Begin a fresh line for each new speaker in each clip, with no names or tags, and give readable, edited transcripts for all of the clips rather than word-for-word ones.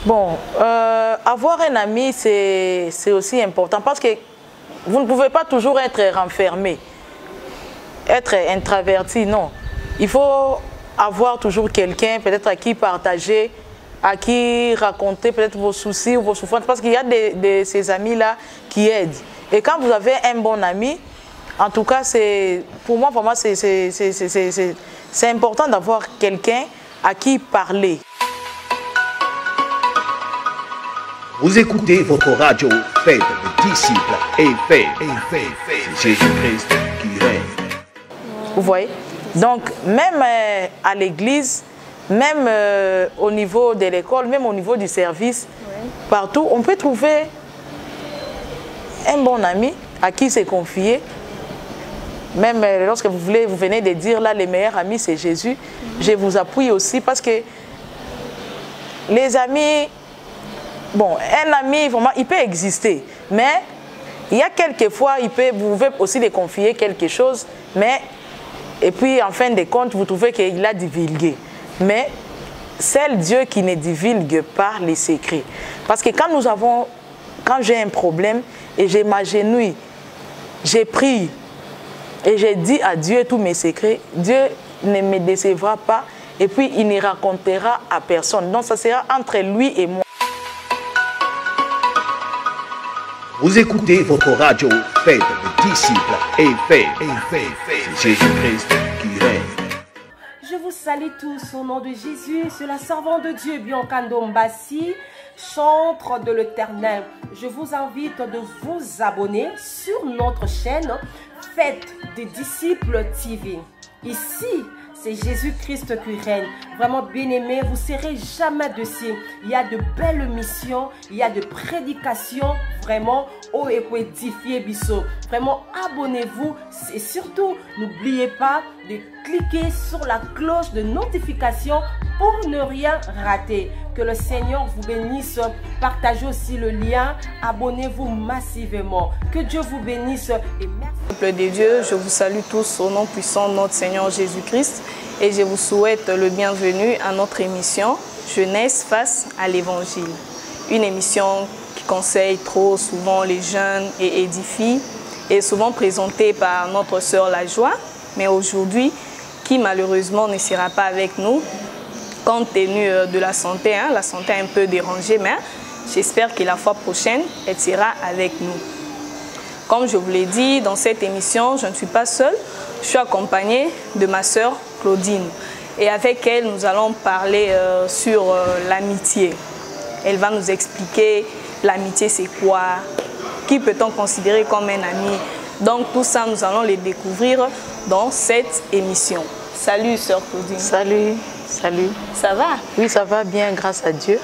Bon, avoir un ami, c'est aussi important parce que vous ne pouvez pas toujours être renfermé, être introverti, non. Il faut avoir toujours quelqu'un, peut-être à qui partager, à qui raconter peut-être vos soucis ou vos souffrances, parce qu'il y a de ces amis-là qui aident. Et quand vous avez un bon ami, en tout cas, pour moi, c'est important d'avoir quelqu'un à qui parler.
Vous écoutez votre radio, faites des disciples et faites. C'est Jésus-Christ qui règne.
Vous voyez? Donc, même à l'église, même au niveau de l'école, même au niveau du service, partout, on peut trouver un bon ami à qui se confier. Même lorsque vous venez de dire, là, les meilleurs amis, c'est Jésus. Je vous appuie aussi parce que les amis... Bon, un ami, vraiment, il peut exister, mais il y a quelquefois, vous pouvez aussi lui confier quelque chose, mais, et puis en fin de compte, vous trouvez qu'il a divulgué. Mais c'est Dieu qui ne divulgue pas les secrets. Parce que quand j'ai un problème et je m'agenouille, j'ai prié et j'ai dit à Dieu tous mes secrets, Dieu ne me décevra pas et puis il ne racontera à personne. Donc ça sera entre lui et moi.
Vous écoutez votre radio, faites des disciples et faites. C'est Jésus-Christ qui règne.
Je vous salue tous au nom de Jésus. C'est la servante de Dieu, Bianca Ndombassi, chantre de l'Éternel. Je vous invite de vous abonner sur notre chaîne Faites des disciples TV. Ici, c'est Jésus-Christ qui règne. Vraiment, bien-aimés, vous ne serez jamais dessus. Il y a de belles missions, il y a de prédications, vraiment, oh, et pour édifier Bissot. Vraiment, abonnez-vous et surtout, n'oubliez pas de cliquer sur la cloche de notification pour ne rien rater. Que le Seigneur vous bénisse. Partagez aussi le lien. Abonnez-vous massivement. Que Dieu vous bénisse et merci.
Peuple de Dieu, je vous salue tous au nom puissant de notre Seigneur Jésus-Christ et je vous souhaite le bienvenu à notre émission Jeunesse face à l'Évangile. Une émission qui conseille trop souvent les jeunes et édifie et souvent présentée par notre sœur La Joie, mais aujourd'hui qui malheureusement ne sera pas avec nous compte tenu de la santé est un peu dérangée, mais j'espère que la fois prochaine, elle sera avec nous. Comme je vous l'ai dit, dans cette émission, je ne suis pas seule. Je suis accompagnée de ma sœur Claudine. Et avec elle, nous allons parler sur l'amitié. Elle va nous expliquer l'amitié, c'est quoi, qui peut-on considérer comme un ami. Donc tout ça, nous allons les découvrir dans cette émission. Salut, sœur Claudine.
Salut, salut.
Ça va?
Oui, ça va bien, grâce à Dieu.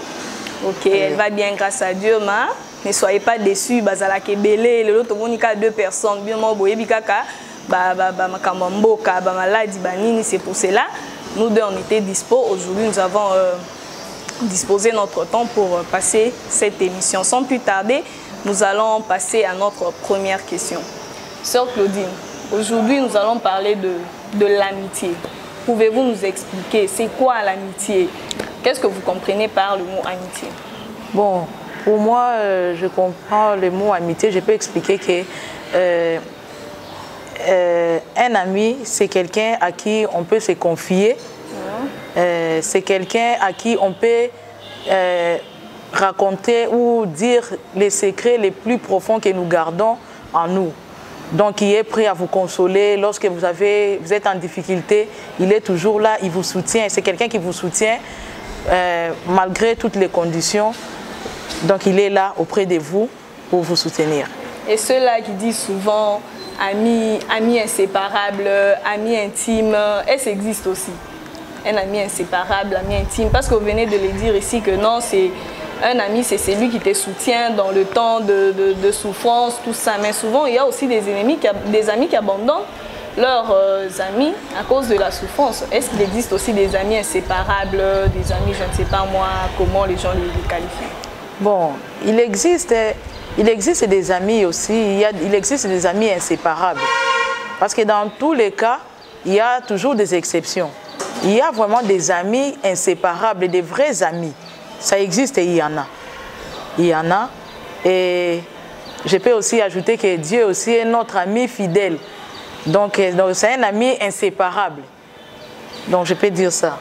Ok, elle va bien, grâce à Dieu, ma. Ne soyez pas déçus, bazala kebele, le lot monika deux personnes, bien moi boye bikaka, makamamboka, maladi banini, c'est pour cela nous deux on était dispo. Aujourd'hui nous avons disposé notre temps pour passer cette émission. Sans plus tarder, nous allons passer à notre première question. Sœur Claudine, aujourd'hui nous allons parler de l'amitié. Pouvez-vous nous expliquer c'est quoi l'amitié? Qu'est-ce que vous comprenez par le mot amitié?
Bon. Pour moi, je comprends le mot amitié. Je peux expliquer que un ami, c'est quelqu'un à qui on peut se confier. C'est quelqu'un à qui on peut raconter ou dire les secrets les plus profonds que nous gardons en nous. Donc, il est prêt à vous consoler. Lorsque vous êtes en difficulté, il est toujours là, il vous soutient. C'est quelqu'un qui vous soutient malgré toutes les conditions. Donc, il est là auprès de vous pour vous soutenir.
Et ceux-là qui disent souvent amis inséparables, amis intimes, est-ce existe aussi? Un ami inséparable, ami intime? Parce que vous venez de le dire ici que non, c'est un ami, c'est celui qui te soutient dans le temps de souffrance, tout ça. Mais souvent, il y a aussi des amis qui abandonnent leurs amis à cause de la souffrance. Est-ce qu'il existe aussi des amis inséparables, des amis, je ne sais pas moi, comment les gens les qualifient?
Bon, il existe des amis aussi, il existe des amis inséparables. Parce que dans tous les cas, il y a toujours des exceptions. Il y a vraiment des amis inséparables, des vrais amis. ça existe et il y en a. Il y en a. Et je peux aussi ajouter que Dieu aussi est notre ami fidèle. Donc c'est un ami inséparable. Donc je peux dire ça.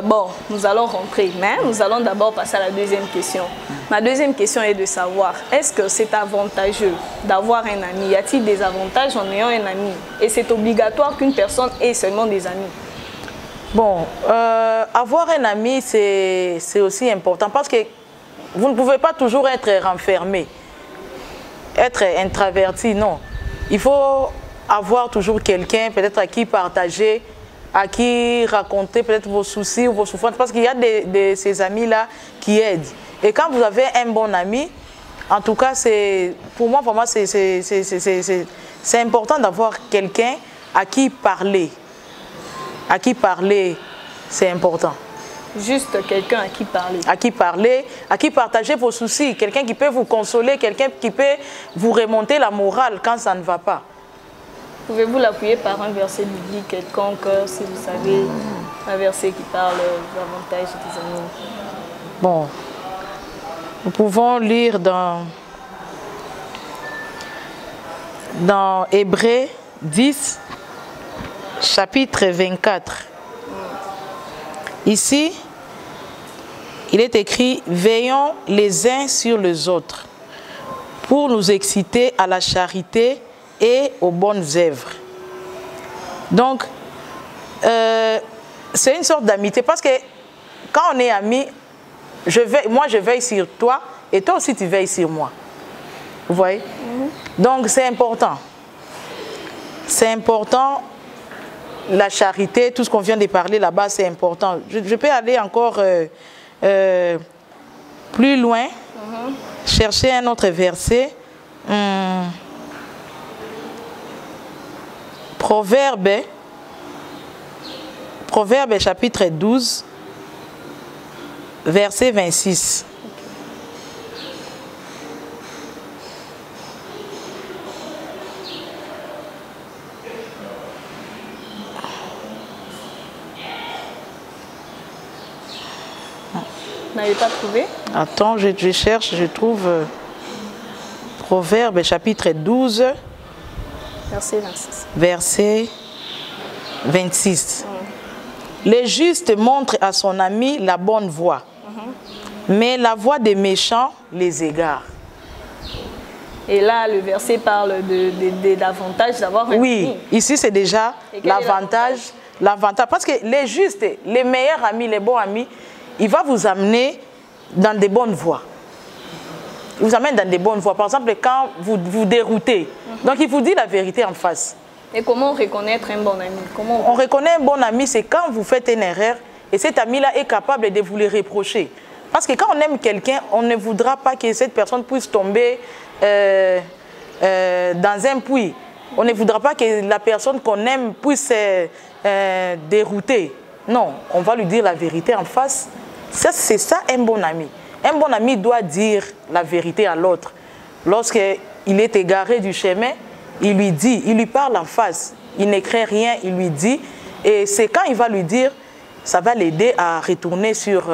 Bon, nous allons rentrer, mais nous allons d'abord passer à la deuxième question. Ma deuxième question est de savoir, est-ce que c'est avantageux d'avoir un ami? Y a-t-il des avantages en ayant un ami? Et c'est obligatoire qu'une personne ait seulement des amis?
Bon, avoir un ami, c'est aussi important parce que vous ne pouvez pas toujours être renfermé, être introverti, non. Il faut avoir toujours quelqu'un, peut-être à qui partager, à qui raconter peut-être vos soucis ou vos souffrances, parce qu'il y a de ces amis-là qui aident. Et quand vous avez un bon ami, en tout cas, pour moi c'est important d'avoir quelqu'un à qui parler. À qui parler, c'est important.
Juste quelqu'un à qui parler.
À qui parler, à qui partager vos soucis, quelqu'un qui peut vous consoler, quelqu'un qui peut vous remonter la morale quand ça ne va pas.
Pouvez-vous l'appuyer par un verset biblique quelconque, si vous savez, un verset qui parle davantage des amis?
Bon, nous pouvons lire dans Hébreux 10, chapitre 24. Ici, il est écrit « Veillons les uns sur les autres pour nous exciter à la charité et aux bonnes œuvres. » Donc, c'est une sorte d'amitié parce que quand on est amis, moi je veille sur toi et toi aussi tu veilles sur moi. Vous voyez? Donc c'est important. C'est important. La charité, tout ce qu'on vient de parler là-bas, c'est important. Je peux aller encore plus loin, chercher un autre verset. Proverbe chapitre 12, verset 26.
Vous n'avez pas trouvé?
Attends, je cherche, je trouve Proverbe chapitre 12,
verset 26.
Verset 26. Le juste montre à son ami la bonne voie, mais la voie des méchants les égare.
Et là, le verset parle de l'avantage d'avoir un ami.
Oui, ici c'est déjà l'avantage. Parce que les justes, les meilleurs amis, les bons amis, il va vous amener dans des bonnes voies. Il vous amène dans des bonnes voies. Par exemple, quand vous vous déroutez, donc il vous dit la vérité en face.
Et comment reconnaître un bon ami?
On reconnaît un bon ami, c'est quand vous faites une erreur et cet ami-là est capable de vous le reprocher. Parce que quand on aime quelqu'un, on ne voudra pas que cette personne puisse tomber dans un puits. On ne voudra pas que la personne qu'on aime puisse dérouter. Non, on va lui dire la vérité en face. C'est ça un bon ami. Un bon ami doit dire la vérité à l'autre. Lorsqu'il est égaré du chemin, il lui dit, il lui parle en face. Il n'écrit rien, il lui dit. Et c'est quand il va lui dire, ça va l'aider à retourner sur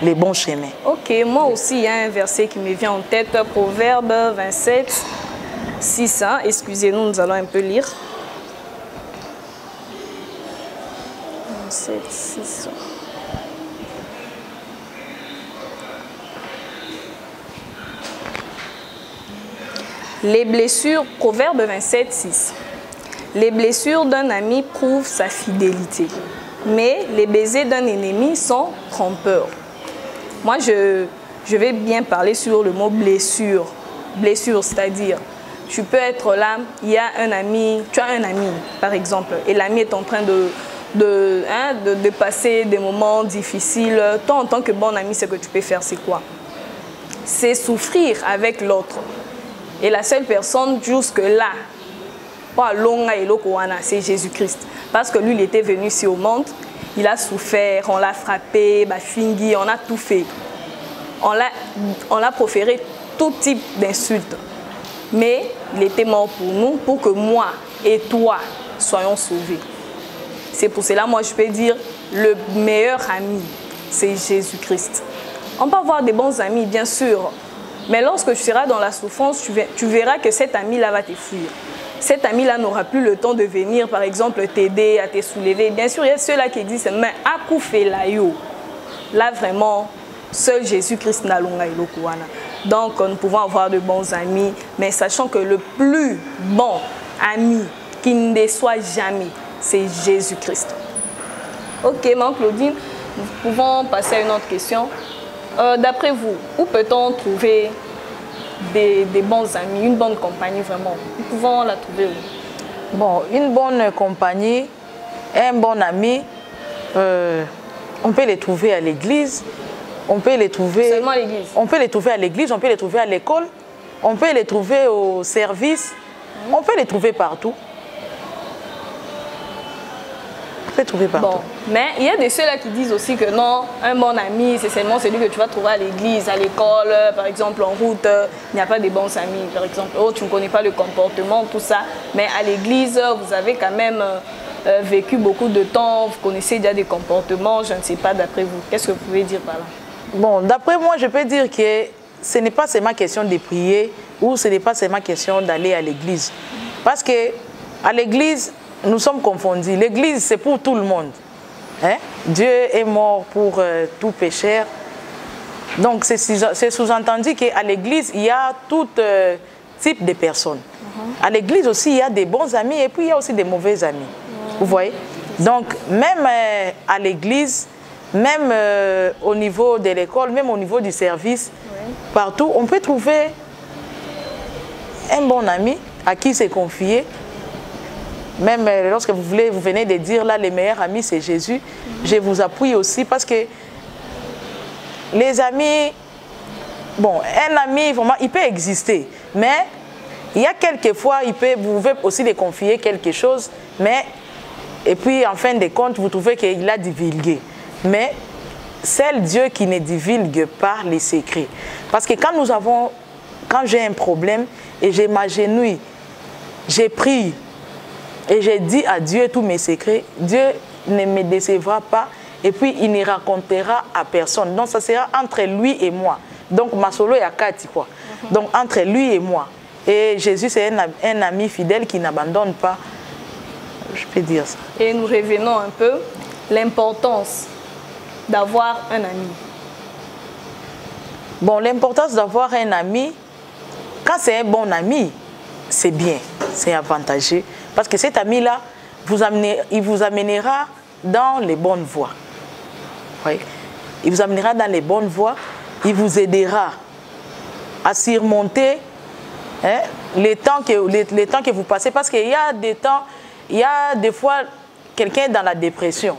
les bons chemins.
Ok, moi aussi, il y a un verset qui me vient en tête, Proverbe 27, 6. Excusez-nous, nous allons un peu lire. 27, 6. Les blessures, Proverbe 27, 6. Les blessures d'un ami prouvent sa fidélité, mais les baisers d'un ennemi sont trompeurs. Moi, je vais bien parler sur le mot blessure. Blessure, c'est-à-dire, tu peux être là, il y a un ami, tu as un ami, par exemple, et l'ami est en train de passer des moments difficiles. Toi, en tant que bon ami, ce que tu peux faire, c'est quoi? C'est souffrir avec l'autre. Et la seule personne jusque-là, c'est Jésus-Christ. Parce que lui, il était venu ici au monde, il a souffert, on l'a frappé, fingui, on a tout fait. On l'a proféré tout type d'insultes. Mais il était mort pour nous, pour que moi et toi soyons sauvés. C'est pour cela, moi, je peux dire, le meilleur ami, c'est Jésus-Christ. On peut avoir des bons amis, bien sûr, mais lorsque tu seras dans la souffrance, tu verras que cet ami-là va te fuir. Cet ami-là n'aura plus le temps de venir, par exemple, t'aider, à te soulever. Bien sûr, il y a ceux-là qui disent, mais Akoufe-Layo. Là, vraiment, seul Jésus-Christ n'a l'onga et l'okouana. Donc, nous pouvons avoir de bons amis, mais sachant que le plus bon ami qui ne déçoit jamais, c'est Jésus-Christ. Ok, Mme Claudine, nous pouvons passer à une autre question. D'après vous, où peut-on trouver des bons amis, une bonne compagnie vraiment? Nous pouvons la trouver où?
Bon, une bonne compagnie, un bon ami, on peut les trouver à l'église, on peut les trouver...
Seulement à l'église?
On peut les trouver à l'église, on peut les trouver à l'école, on peut les trouver au service, on peut les trouver partout. On peut les trouver partout.
Bon, mais il y a de ceux-là qui disent aussi que non, un bon ami, c'est seulement celui que tu vas trouver à l'église, à l'école, par exemple en route, il n'y a pas de bons amis, par exemple. Oh, tu ne connais pas le comportement, tout ça, mais à l'église, vous avez quand même vécu beaucoup de temps, vous connaissez déjà des comportements, je ne sais pas d'après vous. Qu'est-ce que vous pouvez dire par là?
Bon, d'après moi, je peux dire que ce n'est pas seulement question de prier ou ce n'est pas seulement question d'aller à l'église. Parce que à l'église, nous sommes confondus. L'église, c'est pour tout le monde. Hein? Dieu est mort pour tout pécheur. Donc, c'est sous-entendu qu'à l'église, il y a tout type de personnes. À l'église aussi, il y a des bons amis et puis il y a aussi des mauvais amis. Vous voyez? Donc, même à l'église, même au niveau de l'école, même au niveau du service, partout, on peut trouver un bon ami à qui se confier. Même lorsque vous venez de dire là, les meilleurs amis, c'est Jésus, je vous appuie aussi parce que les amis, bon, un ami, vraiment, il peut exister, mais il y a quelquefois, vous pouvez aussi les confier quelque chose, mais, et puis en fin de compte, vous trouvez qu'il a divulgué. Mais c'est Dieu qui ne divulgue pas les secrets. Parce que quand j'ai un problème et je m'agenouille, j'ai prié, et j'ai dit à Dieu tous mes secrets, Dieu ne me décevra pas et puis il ne racontera à personne. Donc ça sera entre lui et moi. Donc ma solo est à Kati quoi. Donc entre lui et moi. Et Jésus c'est un ami fidèle qui n'abandonne pas. Je peux dire ça.
Et nous revenons un peu l'importance d'avoir un ami.
Bon, l'importance d'avoir un ami, quand c'est un bon ami, c'est bien, c'est avantageux. Parce que cet ami-là, il vous amènera dans les bonnes voies. Oui. Il vous amènera dans les bonnes voies. Il vous aidera à surmonter les temps que vous passez. Parce qu'il y a des temps, il y a des fois quelqu'un dans la dépression.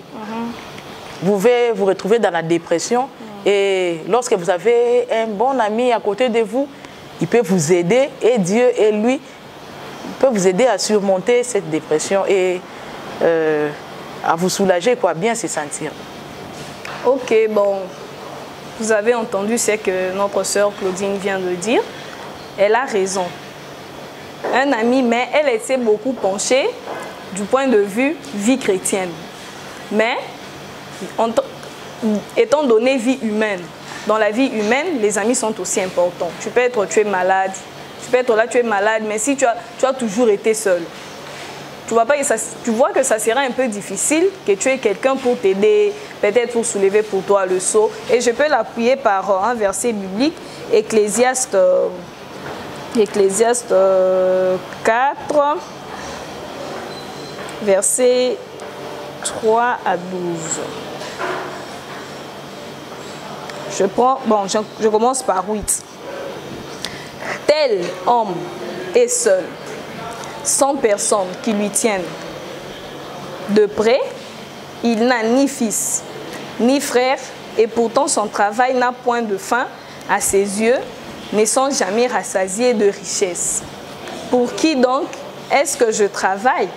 Vous pouvez vous retrouver dans la dépression. Et lorsque vous avez un bon ami à côté de vous, il peut vous aider. Et Dieu et lui peut vous aider à surmonter cette dépression et à vous soulager, quoi, bien se sentir.
Ok, bon, vous avez entendu ce que notre sœur Claudine vient de dire. Elle a raison. Un ami, mais elle s'est beaucoup penchée du point de vue vie chrétienne. Mais, étant donné vie humaine, dans la vie humaine, les amis sont aussi importants. Tu es malade. Tu peux être là, tu es malade, mais si tu as toujours été seul, tu vois que ça sera un peu difficile que tu aies quelqu'un pour t'aider, peut-être pour soulever pour toi le seau. Et je peux l'appuyer par un verset biblique, Ecclésiaste 4, versets 3 à 12. Je commence par 8. Tel homme est seul, sans personne qui lui tienne. De près, il n'a ni fils, ni frère, et pourtant son travail n'a point de fin à ses yeux, ne sont jamais rassasiés de richesses. Pour qui donc est-ce que je travaille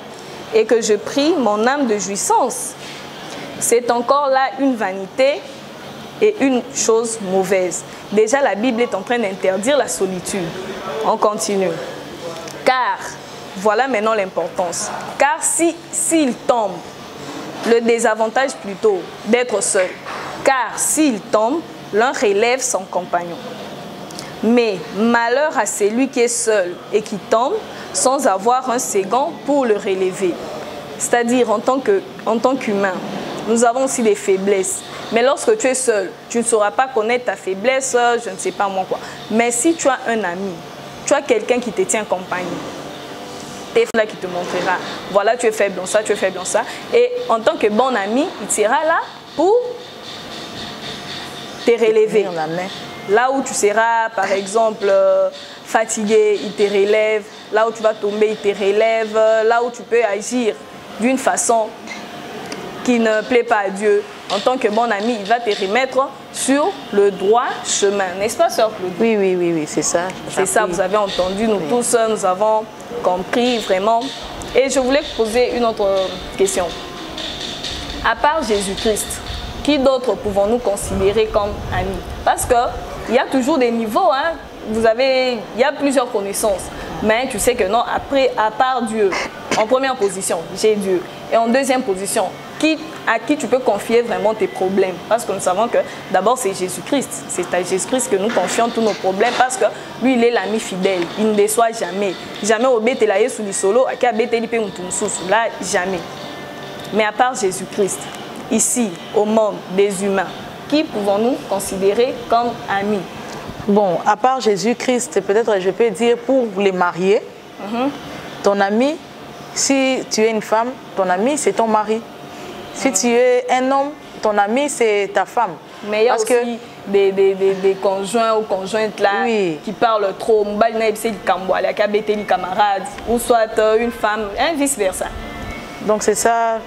et que je prie mon âme de jouissance? C'est encore là une vanité et une chose mauvaise. Déjà, la Bible est en train d'interdire la solitude. On continue. Car, voilà maintenant l'importance. Car s'il tombe, le désavantage plutôt d'être seul, Car s'il tombe, l'un relève son compagnon. Mais malheur à celui qui est seul et qui tombe sans avoir un second pour le relever. C'est-à-dire, en tant qu'humain, nous avons aussi des faiblesses. Mais lorsque tu es seul, tu ne sauras pas connaître ta faiblesse, je ne sais pas moi quoi. Mais si tu as un ami, tu as quelqu'un qui te tient compagnie, et là qui te montrera, voilà, tu es faible dans ça, tu es faible dans ça. Et en tant que bon ami, il sera là pour te relever. Là où tu seras, par exemple, fatigué, il te relève. Là où tu vas tomber, il te relève. Là où tu peux agir d'une façon qui ne plaît pas à Dieu, en tant que bon ami, il va te remettre sur le droit chemin. N'est-ce pas, sœur Claudie?
Oui, c'est ça.
C'est ça, vous avez entendu, nous tous, nous avons compris vraiment. Et je voulais poser une autre question. À part Jésus-Christ, qui d'autre pouvons-nous considérer comme amis? Parce qu'il y a toujours des niveaux, hein? Il y a plusieurs connaissances. Mais tu sais que non, après, à part Dieu, en première position, j'ai Dieu. Et en deuxième position, à qui tu peux confier vraiment tes problèmes? Parce que nous savons que d'abord c'est Jésus-Christ. C'est à Jésus-Christ que nous confions tous nos problèmes parce que lui, il est l'ami fidèle. Il ne déçoit jamais. Jamais au bête la sous solo, à qui a bête là, jamais. Mais à part Jésus-Christ, ici, au monde des humains, qui pouvons-nous considérer comme amis?
Bon, à part Jésus-Christ, peut-être je peux dire pour les mariés, ton ami, si tu es une femme, ton ami c'est ton mari. Si tu es un homme, ton ami c'est ta femme.
Mais il y a aussi des conjoints ou conjointes là qui parlent trop, des camarades, ou soit une femme, et vice-versa.
Donc c'est ça.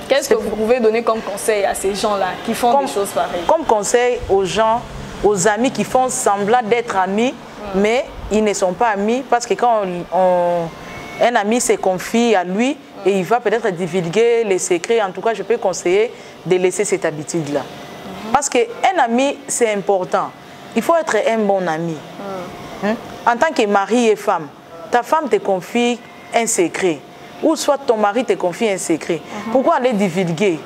Qu'est-ce que vous pouvez donner comme conseil à ces gens-là qui font des choses pareilles? Comme
conseil aux gens, aux amis qui font semblant d'être amis, mais ils ne sont pas amis, parce que quand un ami se confie à lui et il va peut-être divulguer les secrets, en tout cas je peux conseiller de laisser cette habitude-là. Parce qu'un ami, c'est important. Il faut être un bon ami. En tant que mari et femme, ta femme te confie un secret, ou soit ton mari te confie un secret. Pourquoi aller divulguer?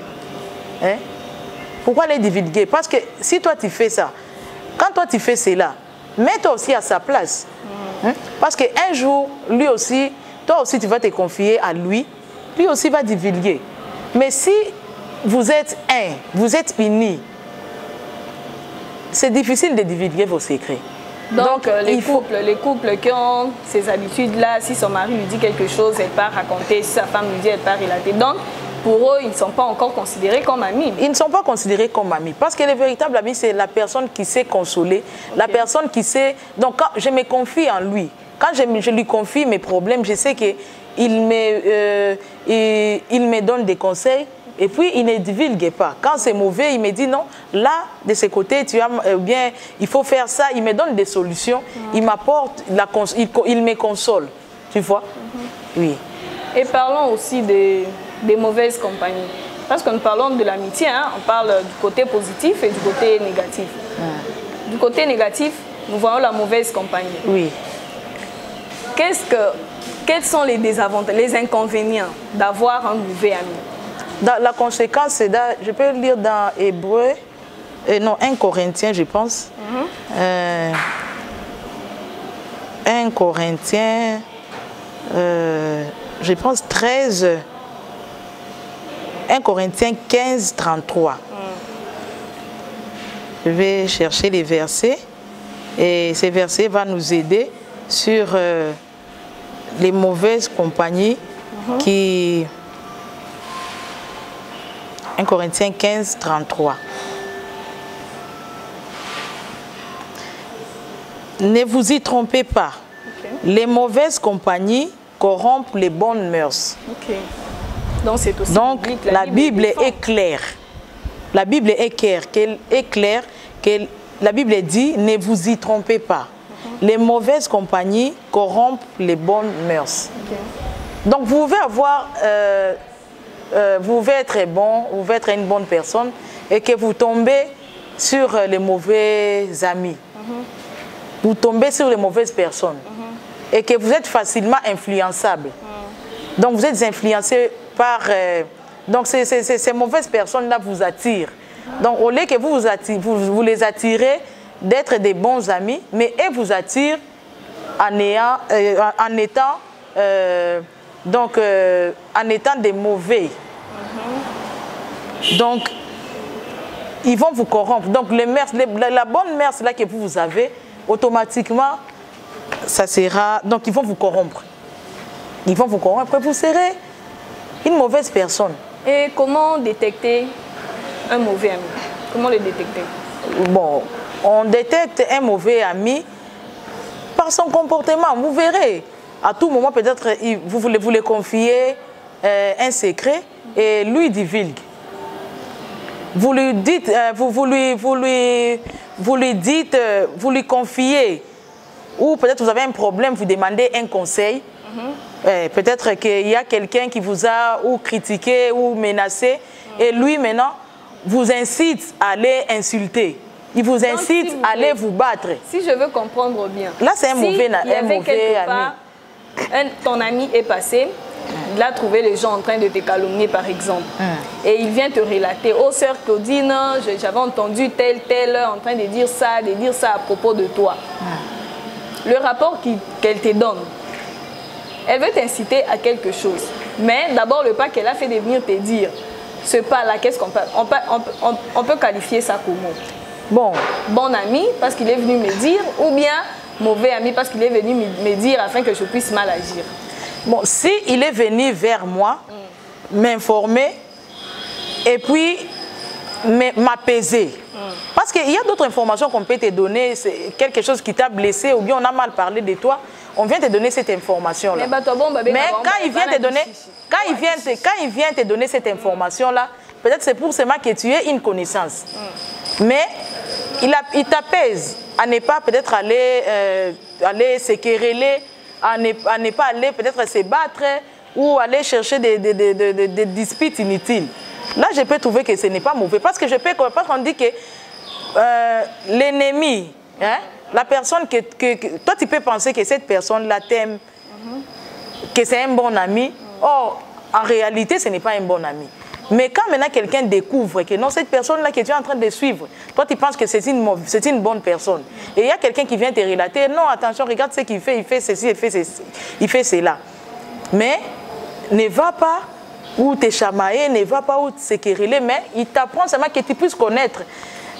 Pourquoi aller divulguer? Parce que si toi tu fais ça, quand toi tu fais cela, mets-toi aussi à sa place. Parce qu'un jour, lui aussi, toi aussi tu vas te confier à lui, lui aussi va divulguer. Mais si vous êtes vous êtes unis, c'est difficile de divulguer vos secrets.
Donc les couples qui ont ces habitudes-là, si son mari lui dit quelque chose, elle part raconter, si sa femme lui dit, elle part relater. Donc, pour eux, ils ne sont pas encore considérés comme amis. Ils
ne sont pas considérés comme amis. Parce que le véritable ami, c'est la personne qui sait consoler, la personne qui sait... Donc, quand je me confie en lui, quand je lui confie mes problèmes, je sais qu'il me donne des conseils et puis il ne divulgue pas. Quand c'est mauvais, il me dit non, là, de ce côté, tu as bien, il faut faire ça. Il me donne des solutions, il m'apporte, il me console. Tu vois? Oui.
Et parlons aussi des mauvaises compagnies. Parce que nous parlons de l'amitié, hein, on parle du côté positif et du côté négatif. Du côté négatif, nous voyons la mauvaise compagnie.
Oui.
Quels sont les désavantages, les inconvénients d'avoir un mauvais ami?
La conséquence, c'est, je peux lire dans Hébreu, non, 1 Corinthiens, je pense. 1 Corinthiens, je pense 13, 1 Corinthiens 15, 33. Je vais chercher les versets et ces versets vont nous aider sur les mauvaises compagnies qui... 1 Corinthiens 15, 33. Ne vous y trompez pas. Les mauvaises compagnies corrompent les bonnes mœurs. Donc la Bible est claire. La Bible est claire. La Bible dit, ne vous y trompez pas. Les mauvaises compagnies corrompent les bonnes mœurs. Donc vous pouvez avoir... vous pouvez être bon, vous pouvez être une bonne personne et que vous tombez sur les mauvais amis. Vous tombez sur les mauvaises personnes et que vous êtes facilement influençable. Donc vous êtes influencé par... donc ces mauvaises personnes-là vous attirent. Donc, au lieu que vous les attirez d'être des bons amis, mais elles vous attirent en étant des mauvais. Donc, ils vont vous corrompre. Donc, la bonne mère, là que vous avez, automatiquement, ça sera... Donc, ils vont vous corrompre. Ils vont vous corrompre. Vous serez une mauvaise personne.
Et comment détecter un mauvais ami? Comment le détecter?
Bon, on détecte un mauvais ami par son comportement. Vous verrez, à tout moment, peut-être, vous voulez confier un secret et lui divulgue. Vous lui dites, vous lui confiez, ou peut-être vous avez un problème, vous demandez un conseil. Peut-être qu'il y a quelqu'un qui vous a ou critiqué ou menacé, et lui maintenant vous incite à aller insulter. Il vous incite à aller vous battre.
Si je veux comprendre bien,
là c'est un mauvais ami.
Ton ami est passé, il a trouvé les gens en train de te calomnier par exemple, et il vient te relater, oh sœur Claudine, j'avais entendu tel en train de dire ça à propos de toi. Le rapport qu'elle te donne, elle veut t'inciter à quelque chose. Mais d'abord, le pas qu'elle a fait de venir te dire, ce pas-là, qu'est-ce qu'on peut... On peut qualifier ça comment? Bon ami, parce qu'il est venu me dire, ou bien mauvais ami, parce qu'il est venu me dire afin que je puisse mal agir.
Bon, si il est venu vers moi, m'informer, et puis m'apaiser. Parce qu'il y a d'autres informations qu'on peut te donner, c'est quelque chose qui t'a blessé, ou bien on a mal parlé de toi. On vient te donner cette information-là. Mais quand il vient te donner cette information-là, peut-être c'est pour seulement que tu aies une connaissance. Mais il t'apaise à ne pas peut-être aller se quereller, à ne pas aller peut-être se battre ou aller chercher des disputes inutiles. Là, je peux trouver que ce n'est pas mauvais. Parce que qu'on dit que l'ennemi, hein, la personne toi tu peux penser que cette personne-là t'aime, que c'est un bon ami. Or, en réalité, ce n'est pas un bon ami. Mais quand maintenant quelqu'un découvre que non, cette personne-là que tu es en train de suivre, toi tu penses que c'est une bonne personne. Et il y a quelqu'un qui vient te relater, non, attention, regarde ce qu'il fait, il fait ceci, il fait cela. Mais ne va pas ou te chamailler, ne va pas ou te quereller, mais il t'apprend seulement que tu puisses connaître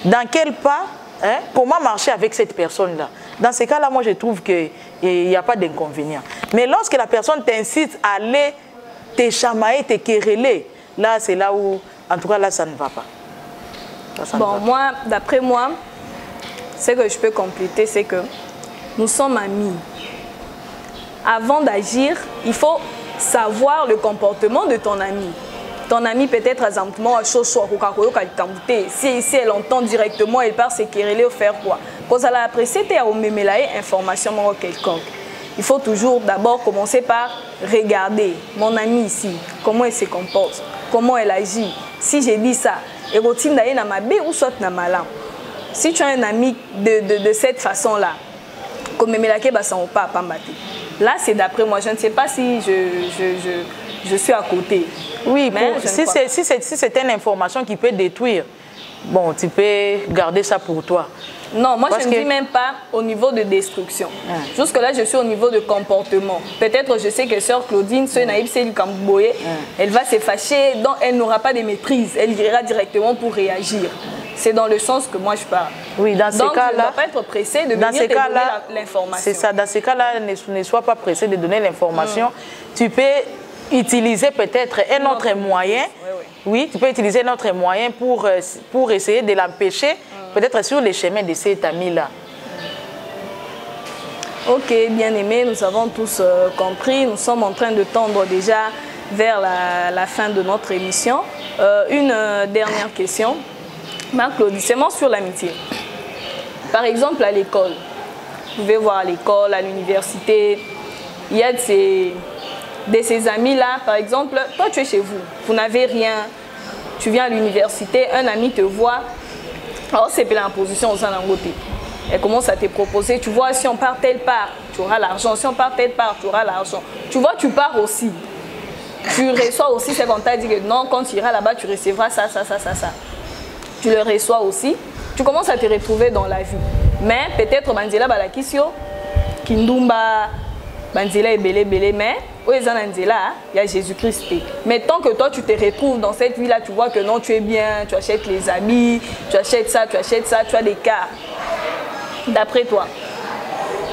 dans quel pas, hein, comment marcher avec cette personne-là. Dans ces cas-là, moi je trouve qu'il n'y a pas d'inconvénient. Mais lorsque la personne t'incite à aller te chamailler, te quereller, là c'est là où, en tout cas là, ça ne va pas.
Bon, moi, d'après moi, ce que je peux compléter, c'est que nous sommes amis. Avant d'agir, il faut savoir le comportement de ton ami. Ton ami peut-être à Zampement, si elle entend directement, elle part se quereller ou faire quoi. Parce qu'elle a apprécié information quelconque. Il faut toujours d'abord commencer par regarder mon ami ici, comment elle se comporte, comment elle agit. Si j'ai dit ça, si tu as un ami de cette façon-là, comme là, c'est d'après moi. Je ne sais pas si je suis à côté.
Oui, si c'est une information qui peut détruire, bon, tu peux garder ça pour toi.
Non, moi je ne dis même pas au niveau de destruction. Jusque-là, je suis au niveau de comportement. Peut-être je sais que sœur Claudine, ce naïf, c'est du Camboué, elle va se fâcher, donc elle n'aura pas de maîtrise. Elle ira directement pour réagir. C'est dans le sens que moi je parle.
Oui, dans ces cas-là,
tu ne dois pas être pressé de venir te donner l'information.
C'est ça, dans ces cas-là, ne sois pas pressé de donner l'information. Tu peux utiliser peut-être un autre moyen. Oui, tu peux utiliser un autre moyen pour essayer de l'empêcher, peut-être sur les chemins de cet ami-là.
Ok, bien aimé, nous avons tous compris. Nous sommes en train de tendre déjà vers la fin de notre émission. Une dernière question. Marc-Claude, c'est sur l'amitié. Par exemple, à l'école, vous pouvez voir à l'école, à l'université, il y a de ces amis-là. Par exemple, toi, tu es chez vous, vous n'avez rien, tu viens à l'université, un ami te voit, alors c'est la position aux côté. Elle commence à te proposer, tu vois, si on part telle part, tu auras l'argent, si on part telle part, tu auras l'argent. Tu vois, tu pars aussi. Tu reçois aussi ce qu'on t'a dit que non, quand tu iras là-bas, tu recevras ça, ça, ça, ça, ça. tu le reçois aussi, tu commences à te retrouver dans la vie. Mais peut-être Banzela Balakisio, Kindumba, Banzela est belé, mais il y a Jésus-Christ. Mais tant que toi tu te retrouves dans cette vie-là, tu vois que non, tu es bien, tu achètes les habits, tu achètes ça, tu as des cas. D'après toi,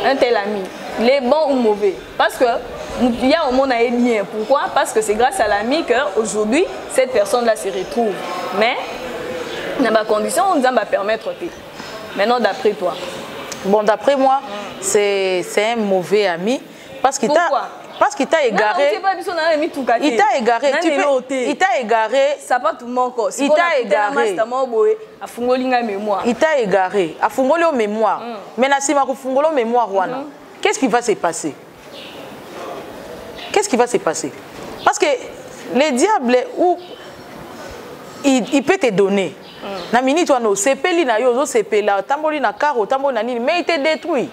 un tel ami, il est bon ou mauvais? Parce que il y a au monde à lien. Pourquoi? Parce que c'est grâce à l'ami qu'aujourd'hui, cette personne-là se retrouve. Mais, dans ma condition, on va permettre. Maintenant, d'après toi?
Bon, d'après moi, c'est un mauvais ami. Parce qu'il t'a égaré. Il t'a égaré. Il t'a égaré.
Ça pas tout le monde.
Il t'a égaré. Il t'a égaré. A fungoli au mémoire. Mais si ma fungoli au mémoire, qu'est-ce qui va se passer? Qu'est-ce qui va se passer? Parce que le diable, il peut te donner. Na minute wana sepeli na yo sepela tamboli na karo tamboli na nini, mais il te détruit.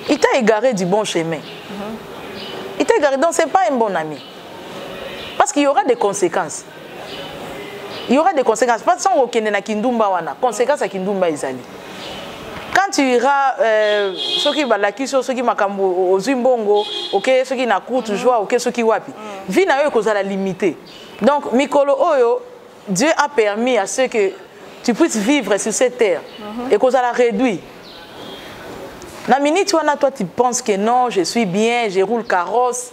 Il t'a égaré du bon chemin. Il t'a égaré, donc c'est pas un bon ami. Parce qu'il y aura des conséquences. Il y aura des conséquences. Pas sans aucun na kindumba wana. Conséquences à kindumba izali. Quand tu iras, ceux qui balaki, ceux qui makambo aux zimbongo, ok, ceux qui na courte joie, ok, ceux qui wapi. Vie na yo kozala limité. Donc mikolo oyo, Dieu a permis à ce que tu puisses vivre sur cette terre et qu'on la réduit. La minute toi tu penses que non, je suis bien, je roule carrosse,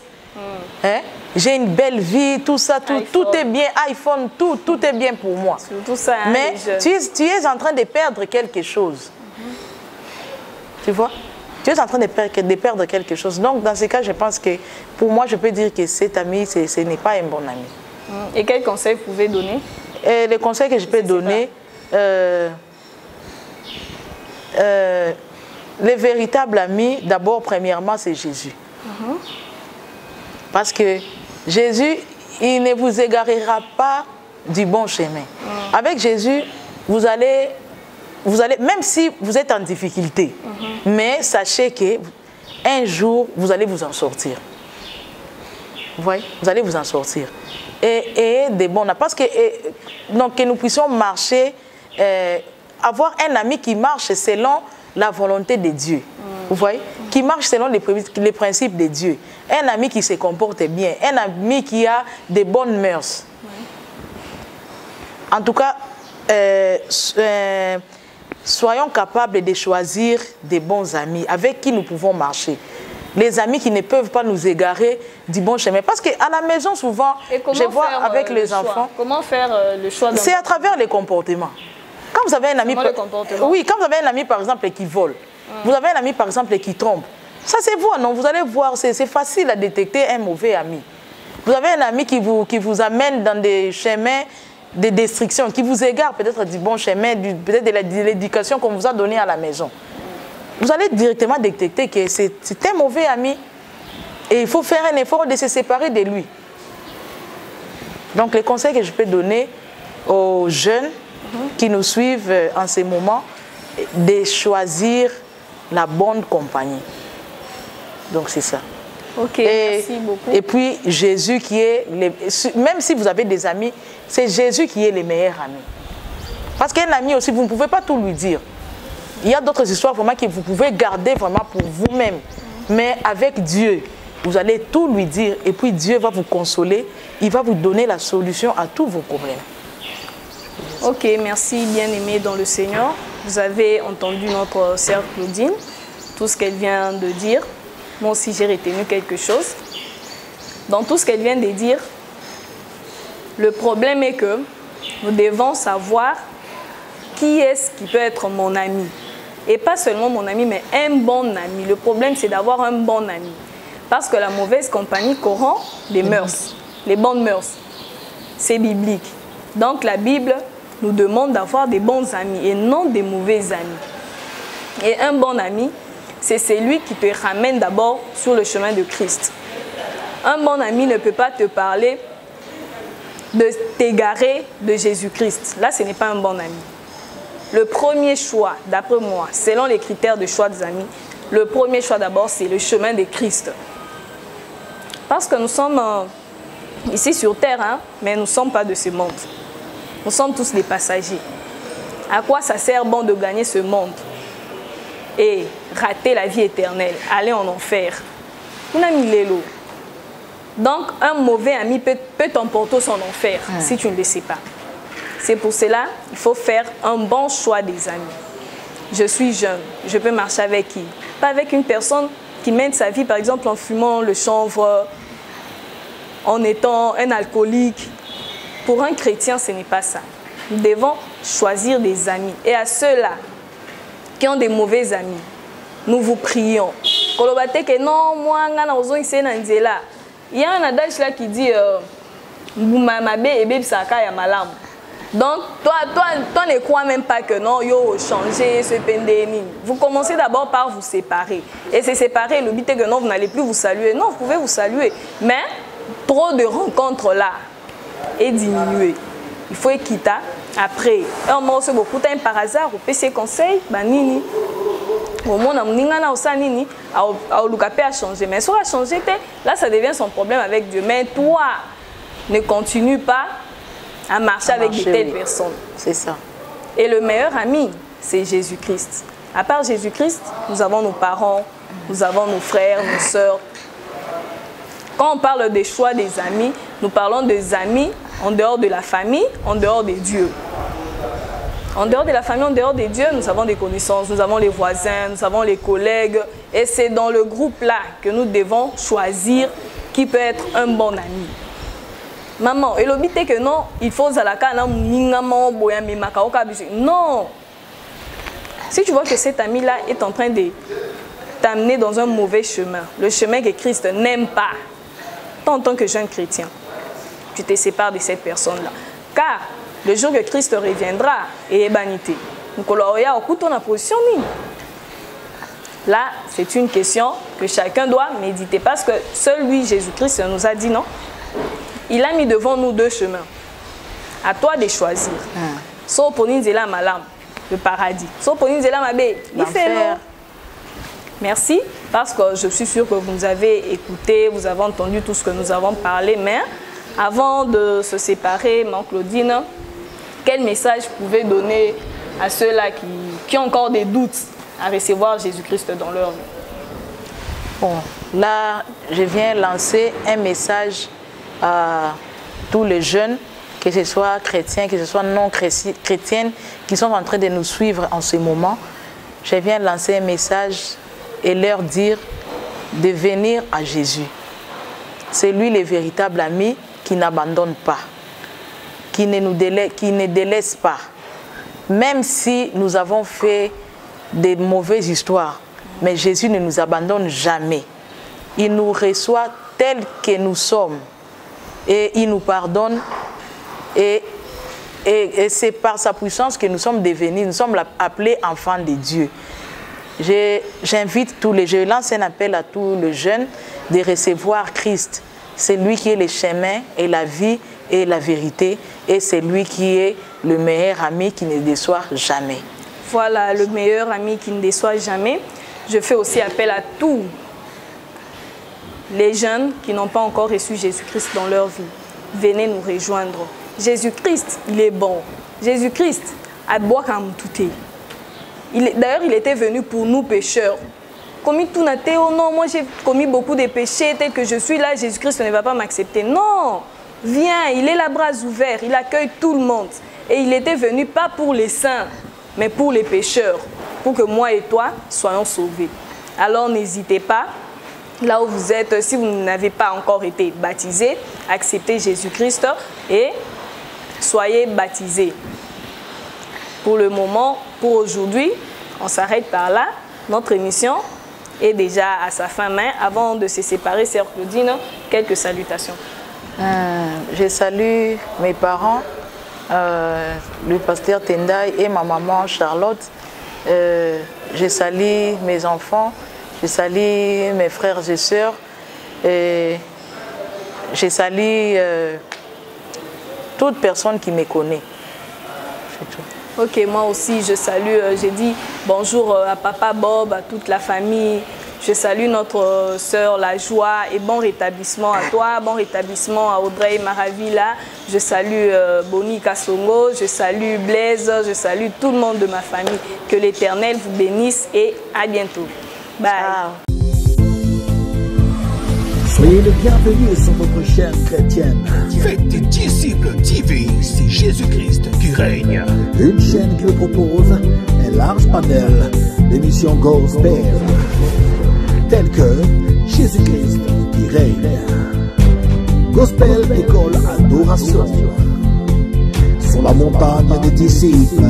hein? J'ai une belle vie, tout ça, tout est bien, iPhone, tout est bien pour moi.
Tout ça, hein,
mais tu es en train de perdre quelque chose. Tu vois? Tu es en train de perdre quelque chose. Donc dans ce cas, je pense que pour moi, je peux dire que cet ami, ce n'est pas un bon ami.
Et quels conseils vous pouvez donner?
Les conseils que je peux donner, les véritables amis, d'abord, premièrement, c'est Jésus. Parce que Jésus, il ne vous égarera pas du bon chemin. Avec Jésus, vous allez, même si vous êtes en difficulté, mais sachez qu'un jour, vous allez vous en sortir. Vous voyez? Vous allez vous en sortir. Et des bons, parce que, donc, que nous puissions marcher, avoir un ami qui marche selon la volonté de Dieu. Vous voyez? Qui marche selon les principes de Dieu. Un ami qui se comporte bien. Un ami qui a des bonnes mœurs. En tout cas, soyons capables de choisir des bons amis avec qui nous pouvons marcher. Les amis qui ne peuvent pas nous égarer du bon chemin. Parce qu'à la maison, souvent, je vois avec les enfants...
Comment faire le choix?
C'est à travers les comportements. Quand vous avez un ami... Oui, quand vous avez un ami, par exemple, qui vole, vous avez un ami, par exemple, qui trompe, ça c'est vous, non? Vous allez voir, c'est facile à détecter un mauvais ami. Vous avez un ami qui vous amène dans des chemins de destruction, qui vous égare peut-être du bon chemin, peut-être de l'éducation qu'on vous a donnée à la maison. Vous allez directement détecter que c'est un mauvais ami et il faut faire un effort de se séparer de lui. Donc les conseils que je peux donner aux jeunes qui nous suivent en ce moment, de choisir la bonne compagnie. Donc c'est ça.
Ok, merci beaucoup.
Et puis Jésus qui est, même si vous avez des amis, c'est Jésus qui est le meilleur ami. Parce qu'un ami aussi, vous ne pouvez pas tout lui dire. Il y a d'autres histoires vraiment que vous pouvez garder vraiment pour vous-même. Mais avec Dieu, vous allez tout lui dire et puis Dieu va vous consoler. Il va vous donner la solution à tous vos problèmes.
Ok, merci bien-aimé dans le Seigneur. Vous avez entendu notre sœur Claudine, tout ce qu'elle vient de dire. Moi aussi, j'ai retenu quelque chose. Dans tout ce qu'elle vient de dire, le problème est que nous devons savoir qui est-ce qui peut être mon ami. Et pas seulement mon ami, mais un bon ami. Le problème, c'est d'avoir un bon ami. Parce que la mauvaise compagnie corrompt les mœurs, les bonnes mœurs. C'est biblique. Donc la Bible nous demande d'avoir des bons amis et non des mauvais amis. Et un bon ami, c'est celui qui te ramène d'abord sur le chemin de Christ. Un bon ami ne peut pas te parler de t'égarer de Jésus-Christ. Là, ce n'est pas un bon ami. Le premier choix, d'après moi, selon les critères de choix des amis, le premier choix d'abord, c'est le chemin de Christ. Parce que nous sommes ici sur terre, hein, mais nous ne sommes pas de ce monde. Nous sommes tous des passagers. À quoi ça sert bon de gagner ce monde et rater la vie éternelle, aller en enfer? On a mis l'élo. Donc, un mauvais ami peut t'emporter son enfer si tu ne le sais pas. C'est pour cela qu'il faut faire un bon choix des amis. Je suis jeune, je peux marcher avec qui? Pas avec une personne qui mène sa vie, par exemple, en fumant le chanvre, en étant un alcoolique. Pour un chrétien, ce n'est pas ça. Nous devons choisir des amis. Et à ceux-là qui ont des mauvais amis, nous vous prions. Que non, moi, il y a un adage là qui dit donc, toi ne crois même pas que non, yo changer ce pendéni. Vous commencez d'abord par vous séparer. Et se séparer, le but est que non, vous n'allez plus vous saluer. Non, vous pouvez vous saluer. Mais trop de rencontres là est diminué. Il faut quitter. Après, un mot c'est beaucoup de par hasard, vous pouvez ses conseils, nini. Au moins, on a changé. Mais si on a changé, là, ça devient son problème avec Dieu. Mais toi, ne continue pas à marcher avec de telles personnes.
C'est ça.
Et le meilleur ami, c'est Jésus-Christ. À part Jésus-Christ, nous avons nos parents, nous avons nos frères, nos sœurs. Quand on parle des choix des amis, nous parlons des amis en dehors de la famille, en dehors des dieux. En dehors de la famille, en dehors des dieux, nous avons des connaissances, nous avons les voisins, nous avons les collègues. Et c'est dans le groupe-là que nous devons choisir qui peut être un bon ami. Maman, et le but est que non, il faut non. Si tu vois que cet ami-là est en train de t'amener dans un mauvais chemin, le chemin que Christ n'aime pas, toi en tant que jeune chrétien, tu te sépares de cette personne-là. Car le jour que Christ reviendra, et est banité. Là, c'est une question que chacun doit méditer parce que seul lui, Jésus-Christ, nous a dit non. Il a mis devant nous deux chemins. À toi de choisir. Soit pour nous, le paradis. Soit pour nous, l'enfer. Merci, parce que je suis sûre que vous avez écouté, vous avez entendu tout ce que nous avons parlé. Mais avant de se séparer, Maman Claudine, quel message vous pouvez donner à ceux-là qui ont encore des doutes à recevoir Jésus-Christ dans leur vie?
Bon, là, je viens lancer un message à tous les jeunes, que ce soit chrétiens, que ce soit non chrétiennes, qui sont en train de nous suivre en ce moment. Je viens lancer un message et leur dire de venir à Jésus. C'est lui le véritable ami qui n'abandonne pas, qui ne délaisse pas. Même si nous avons fait des mauvaises histoires, mais Jésus ne nous abandonne jamais. Il nous reçoit tels que nous sommes. Et il nous pardonne. Et c'est par sa puissance que nous sommes devenus, nous sommes appelés enfants de Dieu. J'invite tous les jeunes, je lance un appel à tous les jeunes de recevoir Christ. C'est lui qui est le chemin et la vie et la vérité. Et c'est lui qui est le meilleur ami qui ne déçoit jamais.
Voilà, le meilleur ami qui ne déçoit jamais. Je fais aussi appel à tous les jeunes qui n'ont pas encore reçu Jésus-Christ dans leur vie. Venez nous rejoindre. Jésus-Christ, il est bon. Jésus-Christ a boire comme tout est. D'ailleurs, il était venu pour nous pécheurs. Commis tout naté, oh non, moi j'ai commis beaucoup de péchés, tel que je suis là, Jésus-Christ ne va pas m'accepter. Non, viens, il est la bras ouvert, il accueille tout le monde. Et il était venu pas pour les saints, mais pour les pécheurs, pour que moi et toi soyons sauvés. Alors n'hésitez pas, là où vous êtes, si vous n'avez pas encore été baptisé, acceptez Jésus-Christ et soyez baptisés. Pour le moment, pour aujourd'hui, on s'arrête par là. Notre émission est déjà à sa fin, mais avant de se séparer, Sœur Claudine, quelques salutations.
Je salue mes parents, le pasteur Tendai et ma maman Charlotte. Je salue mes enfants, je salue mes frères et sœurs. Je salue toute personne qui me connaît. C'est tout.
Ok, moi aussi je salue, j'ai dit bonjour à Papa Bob, à toute la famille, Je salue notre sœur La Joie et bon rétablissement à toi, bon rétablissement à Audrey Maravilla. Je salue Boni Kassongo, je salue Blaise, je salue tout le monde de ma famille. Que l'Éternel vous bénisse et à bientôt. Bye.
Ciao.
Soyez le bienvenu sur votre chaîne chrétienne.
Faites des disciples TV, c'est Jésus-Christ qui règne.
Une chaîne qui vous propose un large panel d'émissions gospel, telles que Jésus-Christ qui règne, Gospel École Adoration, Sur la montagne des disciples,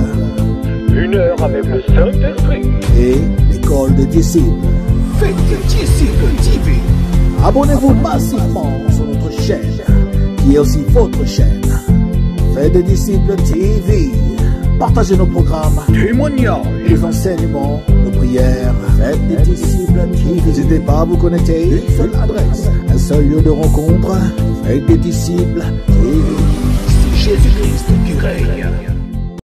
1 heure avec le Saint-Esprit.
et l'École des disciples.
Faites des disciples TV.
Abonnez-vous massivement sur notre chaîne, qui est aussi votre chaîne. Faites des disciples TV. Partagez nos programmes,
Témoignage.
les enseignements, nos prières. Faites des disciples TV. N'hésitez pas à vous connecter. Une seule adresse, un seul lieu de rencontre. Faites des disciples TV.
C'est Jésus-Christ qui règne.